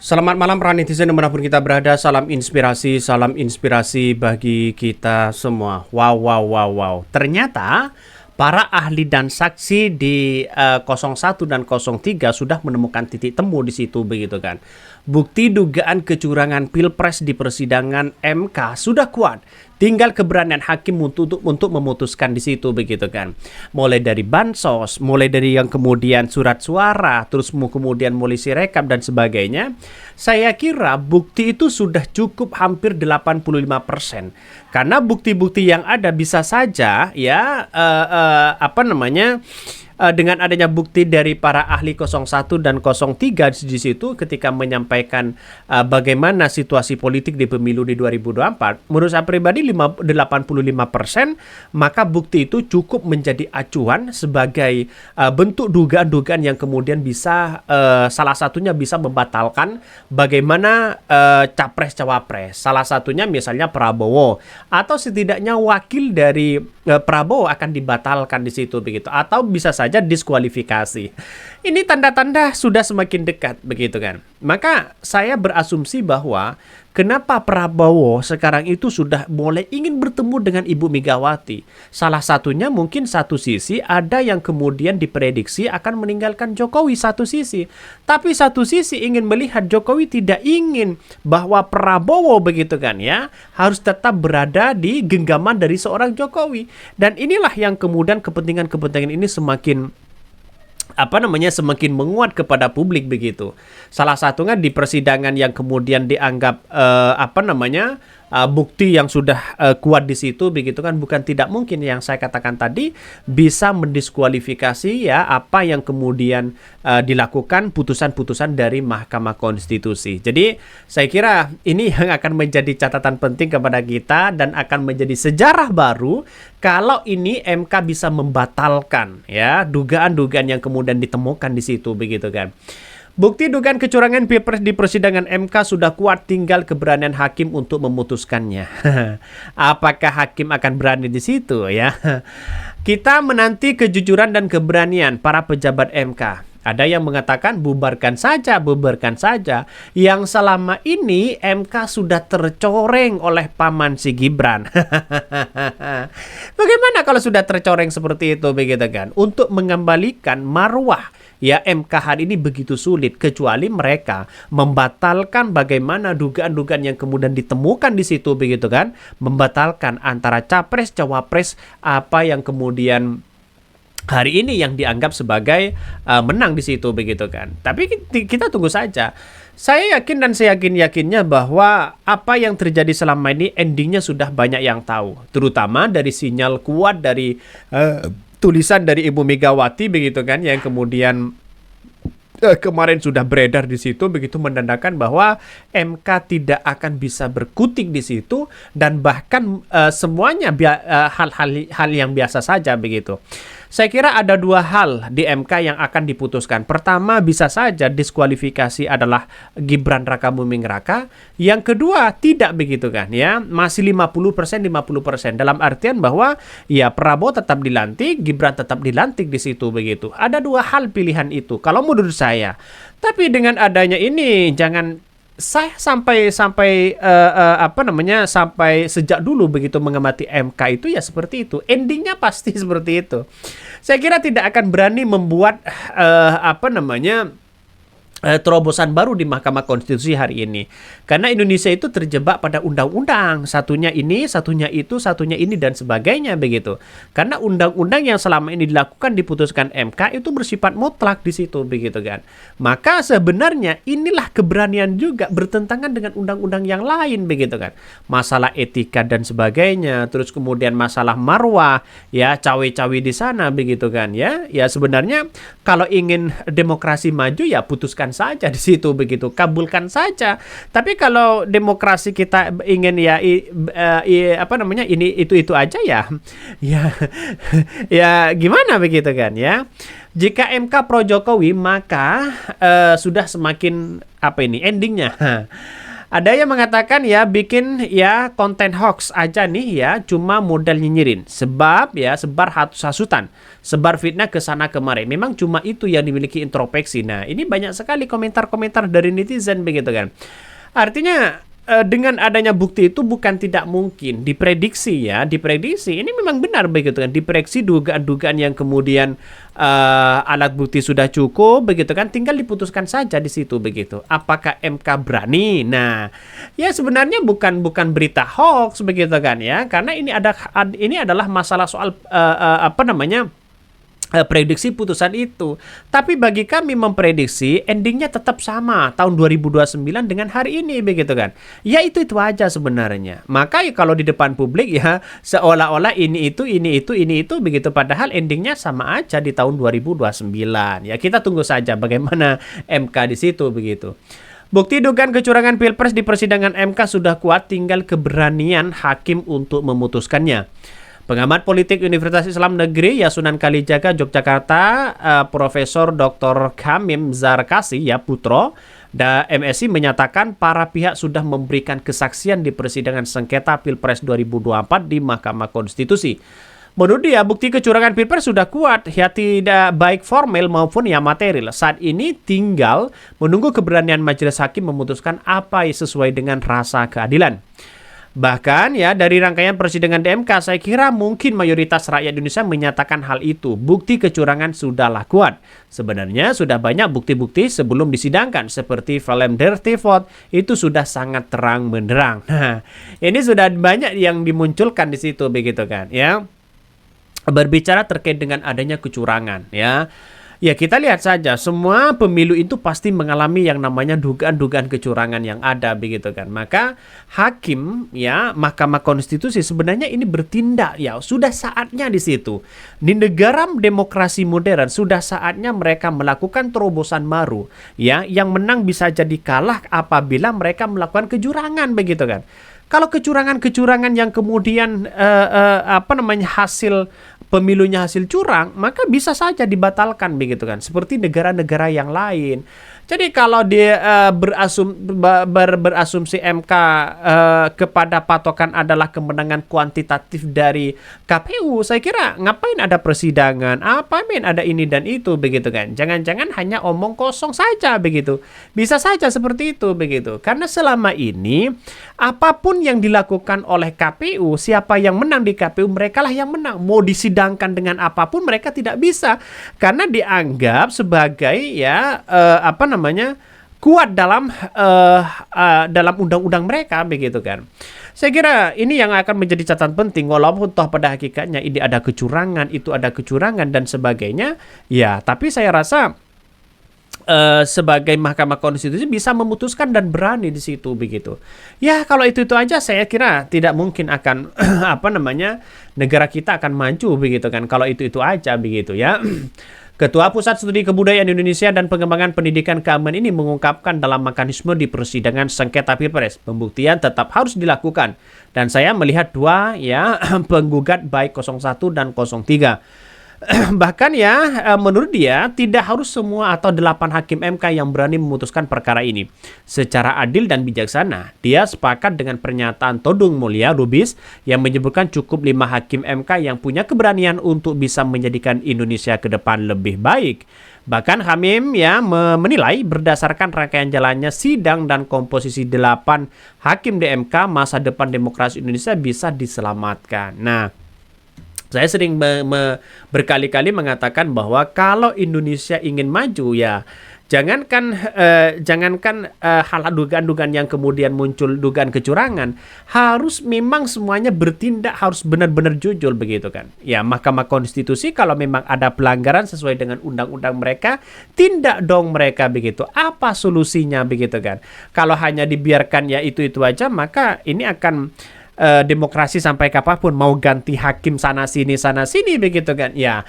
Selamat malam para netizen dimanapun kita berada. Salam inspirasi bagi kita semua. Wow, wow, wow, wow. Ternyata para ahli dan saksi di 01 dan 03 sudah menemukan titik temu di situ begitu kan. Bukti dugaan kecurangan Pilpres di persidangan MK sudah kuat. Tinggal keberanian hakim untuk memutuskan di situ begitu kan. Mulai dari bansos, mulai dari yang kemudian surat suara, terus kemudian mulai sirekap dan sebagainya. Saya kira bukti itu sudah cukup hampir 85%. Karena bukti-bukti yang ada bisa saja ya dengan adanya bukti dari para ahli 01 dan 03 di situ ketika menyampaikan bagaimana situasi politik di pemilu di 2024, menurut saya pribadi 85%, maka bukti itu cukup menjadi acuan sebagai bentuk dugaan-dugaan yang kemudian bisa salah satunya bisa membatalkan bagaimana capres-cawapres. Salah satunya misalnya Prabowo atau setidaknya wakil dari Prabowo akan dibatalkan di situ begitu, atau bisa saja diskualifikasi. Ini tanda-tanda sudah semakin dekat begitu kan. Maka saya berasumsi bahwa kenapa Prabowo sekarang itu sudah mulai ingin bertemu dengan Ibu Megawati. Salah satunya mungkin satu sisi ada yang kemudian diprediksi akan meninggalkan Jokowi satu sisi. Tapi satu sisi ingin melihat Jokowi tidak ingin bahwa Prabowo begitu kan ya harus tetap berada di genggaman dari seorang Jokowi. Dan inilah yang kemudian kepentingan-kepentingan ini semakin menguat kepada publik begitu. Salah satunya di persidangan yang kemudian dianggap bukti yang sudah kuat di situ begitu kan, bukan tidak mungkin yang saya katakan tadi bisa mendiskualifikasi ya apa yang kemudian dilakukan putusan-putusan dari Mahkamah Konstitusi. Jadi saya kira ini yang akan menjadi catatan penting kepada kita dan akan menjadi sejarah baru kalau ini MK bisa membatalkan ya dugaan-dugaan yang kemudian ditemukan di situ begitu kan. Bukti dugaan kecurangan Pilpres di persidangan MK sudah kuat, tinggal keberanian hakim untuk memutuskannya. Apakah hakim akan berani di situ ya? Kita menanti kejujuran dan keberanian para pejabat MK. Ada yang mengatakan bubarkan saja. Yang selama ini MK sudah tercoreng oleh paman si Gibran. Bagaimana kalau sudah tercoreng seperti itu begitu kan? Untuk mengembalikan marwah ya MK hari ini begitu sulit kecuali mereka membatalkan bagaimana dugaan-dugaan yang kemudian ditemukan di situ begitu kan, membatalkan antara capres cawapres apa yang kemudian hari ini yang dianggap sebagai menang di situ begitu kan. Tapi kita tunggu saja. Saya yakin dan saya yakinnya bahwa apa yang terjadi selama ini endingnya sudah banyak yang tahu, terutama dari sinyal kuat dari tulisan dari Ibu Megawati begitu kan yang kemudian kemarin sudah beredar di situ begitu menandakan bahwa MK tidak akan bisa berkutik di situ dan bahkan semuanya hal yang biasa saja begitu. Saya kira ada dua hal di MK yang akan diputuskan. Pertama, bisa saja diskualifikasi adalah Gibran Rakabuming Raka. Yang kedua, tidak begitu kan ya. Masih 50%. Dalam artian bahwa ya Prabowo tetap dilantik, Gibran tetap dilantik di situ begitu. Ada dua hal pilihan itu kalau menurut saya. Tapi dengan adanya ini jangan saya sampai sejak dulu begitu mengamati MK itu ya seperti itu. Endingnya pasti seperti itu. Saya kira tidak akan berani membuat terobosan baru di Mahkamah Konstitusi hari ini. Karena Indonesia itu terjebak pada undang-undang. Satunya ini, satunya itu, satunya ini, dan sebagainya begitu. Karena undang-undang yang selama ini dilakukan diputuskan MK itu bersifat mutlak di situ begitu kan. Maka sebenarnya inilah keberanian juga bertentangan dengan undang-undang yang lain begitu kan. Masalah etika dan sebagainya, terus kemudian masalah marwah, ya cawe-cawe di sana begitu kan ya. Ya sebenarnya kalau ingin demokrasi maju ya putuskan saja di situ begitu, kabulkan saja. Tapi kalau demokrasi kita ingin ya ini itu aja ya ya gimana begitu kan ya. Jika MK pro Jokowi maka sudah semakin endingnya Ada yang mengatakan ya bikin ya konten hoax aja nih ya, cuma modal nyinyirin. Sebab ya sebar hasutan, sebar fitnah ke sana kemari. Memang cuma itu yang dimiliki introspeksi. Nah, ini banyak sekali komentar-komentar dari netizen begitu kan. Artinya dengan adanya bukti itu bukan tidak mungkin diprediksi ya, diprediksi ini memang benar begitu kan, diprediksi dugaan-dugaan yang kemudian alat bukti sudah cukup begitu kan, tinggal diputuskan saja di situ begitu. Apakah MK berani? Nah, ya sebenarnya bukan berita hoax begitu kan ya, karena ini adalah masalah soal apa namanya, prediksi putusan itu. Tapi bagi kami memprediksi endingnya tetap sama tahun 2029 dengan hari ini begitu kan. Ya itu aja sebenarnya. Maka ya, kalau di depan publik ya seolah-olah ini itu begitu, padahal endingnya sama aja di tahun 2029. Ya kita tunggu saja bagaimana MK di situ begitu. Bukti dugaan kecurangan Pilpres di persidangan MK sudah kuat, tinggal keberanian hakim untuk memutuskannya. Pengamat politik Universitas Islam Negeri Yasunan Kalijaga Yogyakarta, Profesor Dr. Kamim Zarkasi ya Putro MSI menyatakan para pihak sudah memberikan kesaksian di persidangan sengketa Pilpres 2024 di Mahkamah Konstitusi. Menurut dia, bukti kecurangan Pilpres sudah kuat, ya tidak baik formal maupun ya material. Saat ini tinggal menunggu keberanian majelis hakim memutuskan apa yang sesuai dengan rasa keadilan. Bahkan ya dari rangkaian persidangan di MK, saya kira mungkin mayoritas rakyat Indonesia menyatakan hal itu. Bukti kecurangan sudahlah kuat. Sebenarnya sudah banyak bukti-bukti sebelum disidangkan seperti film Dirty Vote itu sudah sangat terang benderang. Nah, ini sudah banyak yang dimunculkan di situ begitu kan ya. Berbicara terkait dengan adanya kecurangan ya. Ya kita lihat saja, semua pemilu itu pasti mengalami yang namanya dugaan-dugaan kecurangan yang ada begitu kan. Maka hakim ya Mahkamah Konstitusi sebenarnya ini bertindak ya, sudah saatnya di situ. Di negara demokrasi modern sudah saatnya mereka melakukan terobosan baru ya, yang menang bisa jadi kalah apabila mereka melakukan kecurangan begitu kan. Kalau kecurangan-kecurangan yang kemudian hasil pemilunya hasil curang, maka bisa saja dibatalkan begitu kan, seperti negara-negara yang lain. Jadi kalau dia berasumsi MK kepada patokan adalah kemenangan kuantitatif dari KPU, saya kira ngapain ada persidangan, apain ada ini dan itu begitu kan. Jangan-jangan hanya omong kosong saja begitu. Bisa saja seperti itu begitu. Karena selama ini apapun yang dilakukan oleh KPU, siapa yang menang di KPU, merekalah yang menang. Mau disidangkan dengan apapun mereka tidak bisa karena dianggap sebagai ya kuat dalam undang-undang mereka begitu kan. Saya kira ini yang akan menjadi catatan penting, walaupun toh pada hakikatnya ini ada kecurangan, itu ada kecurangan dan sebagainya. Ya, tapi saya rasa sebagai Mahkamah Konstitusi bisa memutuskan dan berani di situ begitu. Ya, kalau itu aja saya kira tidak mungkin akan negara kita akan maju begitu kan. Kalau itu aja begitu ya. Ketua Pusat Studi Kebudayaan Indonesia dan Pengembangan Pendidikan Keamanan ini mengungkapkan dalam mekanisme di persidangan sengketa Pilpres, pembuktian tetap harus dilakukan. Dan saya melihat dua ya penggugat baik 01 dan 03. Bahkan ya menurut dia tidak harus semua atau 8 hakim MK yang berani memutuskan perkara ini secara adil dan bijaksana. Dia sepakat dengan pernyataan Todung Mulya Lubis yang menyebutkan cukup 5 hakim MK yang punya keberanian untuk bisa menjadikan Indonesia ke depan lebih baik. Bahkan Hamim ya menilai berdasarkan rangkaian jalannya sidang dan komposisi 8 hakim di MK, masa depan demokrasi Indonesia bisa diselamatkan. Nah, saya sering berkali-kali mengatakan bahwa kalau Indonesia ingin maju ya jangankan hal dugaan-dugaan yang kemudian muncul dugaan kecurangan, harus memang semuanya bertindak harus benar-benar jujur begitu kan. Ya Mahkamah Konstitusi kalau memang ada pelanggaran sesuai dengan undang-undang mereka, tindak dong mereka begitu. Apa solusinya begitu kan. Kalau hanya dibiarkan ya itu aja, maka ini akan demokrasi sampai kapanpun mau ganti hakim sana sini begitu kan ya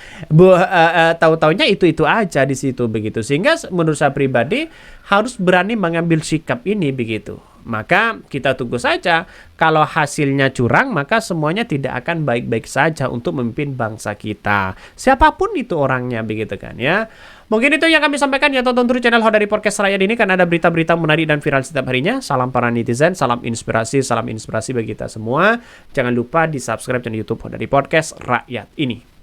tahu-taunya itu aja di situ begitu, sehingga menurut saya pribadi harus berani mengambil sikap ini begitu. Maka kita tunggu saja. Kalau hasilnya curang, maka semuanya tidak akan baik-baik saja untuk memimpin bangsa kita. Siapapun itu orangnya, begitu kan ya. Mungkin itu yang kami sampaikan ya, tonton terus channel Hodari Podcast Rakyat ini kan ada berita-berita menarik dan viral setiap harinya. Salam para netizen, salam inspirasi bagi kita semua. Jangan lupa di subscribe channel YouTube Hodari Podcast Rakyat ini.